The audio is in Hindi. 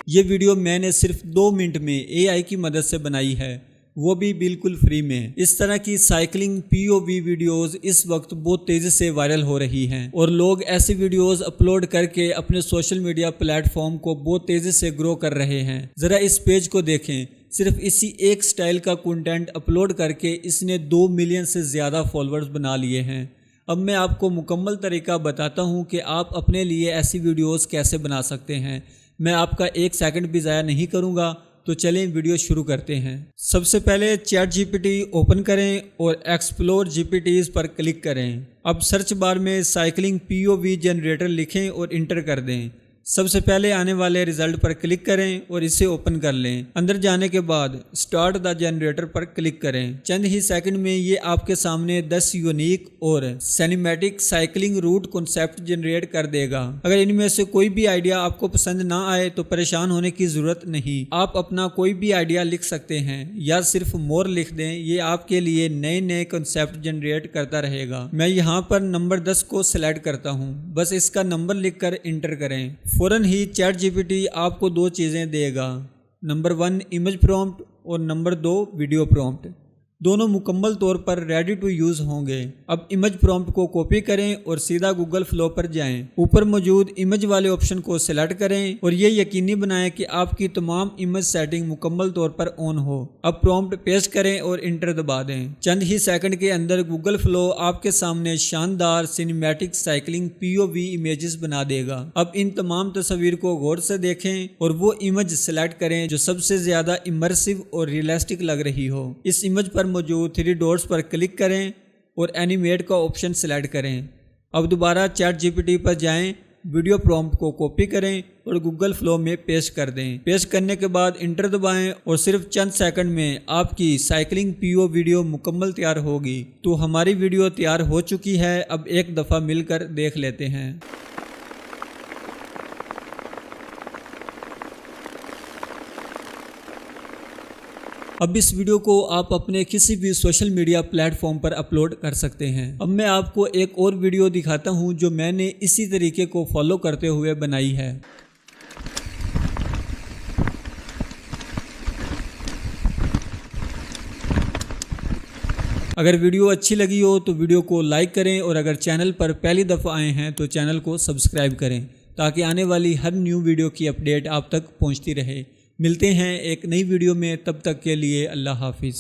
ये वीडियो मैंने सिर्फ 2 मिनट में AI की मदद से बनाई है, वो भी बिल्कुल फ्री में। इस तरह की साइकिलिंग POV वीडियोस इस वक्त बहुत तेजी से वायरल हो रही हैं और लोग ऐसी वीडियोस अपलोड करके अपने सोशल मीडिया प्लेटफॉर्म को बहुत तेजी से ग्रो कर रहे हैं। जरा इस पेज को देखें, सिर्फ इसी एक स्टाइल का कंटेंट अपलोड करके इसने 2 मिलियन से ज़्यादा फॉलोअर्स बना लिए हैं। अब मैं आपको मुकम्मल तरीका बताता हूँ कि आप अपने लिए ऐसी वीडियोस कैसे बना सकते हैं। मैं आपका 1 सेकंड भी ज़ाया नहीं करूँगा, तो चलें वीडियो शुरू करते हैं। सबसे पहले ChatGPT ओपन करें और एक्सप्लोर GPTs पर क्लिक करें। अब सर्च बार में साइकिलिंग POV जनरेटर लिखें और इंटर कर दें। सबसे पहले आने वाले रिजल्ट पर क्लिक करें और इसे ओपन कर लें। अंदर जाने के बाद स्टार्ट द जनरेटर पर क्लिक करें। चंद ही सेकंड में ये आपके सामने 10 यूनिक और cinematic cycling route concept generate कर देगा। अगर इनमें से कोई भी आइडिया आपको पसंद ना आए तो परेशान होने की जरूरत नहीं, आप अपना कोई भी आइडिया लिख सकते हैं या सिर्फ मोर लिख दें। ये आपके लिए नए नए कॉन्सेप्ट जनरेट करता रहेगा। मैं यहाँ पर नंबर 10 को सिलेक्ट करता हूँ, बस इसका नंबर लिखकर इंटर करें। फौरन ही ChatGPT आपको 2 चीज़ें देगा, नंबर 1 इमेज प्रॉम्प्ट और नंबर 2 वीडियो प्रॉम्प्ट। दोनों मुकम्मल तौर पर रेडी टू यूज़ होंगे। अब इमेज प्रॉम्प्ट को कॉपी करें और सीधा गूगल फ्लो पर जाएं। ऊपर मौजूद इमेज वाले ऑप्शन को सिलेक्ट करें और ये यकीनी बनाएं कि आपकी तमाम इमेज सेटिंग मुकम्मल तौर पर ऑन हो। अब प्रॉम्प्ट पेस्ट करें और इंटर दबा दें। चंद ही सेकंड के अंदर गूगल फ्लो आपके सामने शानदार सिनेमैटिक साइकिलिंग POV इमेजेस बना देगा। अब इन तमाम तस्वीर को गौर से देखें और वो इमेज सेलेक्ट करें जो सबसे ज्यादा इमर्सिव और रियलिस्टिक लग रही हो। इस इमेज पर मौजूद 3 डॉट्स पर क्लिक करें और एनिमेट का ऑप्शन सेलेक्ट करें। अब दोबारा ChatGPT पर जाएं, वीडियो प्रॉम्प्ट को कॉपी करें और गूगल फ्लो में पेस्ट कर दें। पेस्ट करने के बाद इंटर दबाएं और सिर्फ चंद सेकंड में आपकी साइकिलिंग POV वीडियो मुकम्मल तैयार होगी। तो हमारी वीडियो तैयार हो चुकी है। अब एक दफ़ा मिलकर देख लेते हैं। अब इस वीडियो को आप अपने किसी भी सोशल मीडिया प्लेटफॉर्म पर अपलोड कर सकते हैं। अब मैं आपको एक और वीडियो दिखाता हूं जो मैंने इसी तरीके को फॉलो करते हुए बनाई है। अगर वीडियो अच्छी लगी हो तो वीडियो को लाइक करें और अगर चैनल पर पहली दफ़ा आए हैं तो चैनल को सब्सक्राइब करें ताकि आने वाली हर न्यू वीडियो की अपडेट आप तक पहुंचती रहे। मिलते हैं एक नई वीडियो में, तब तक के लिए अल्लाह हाफिज़।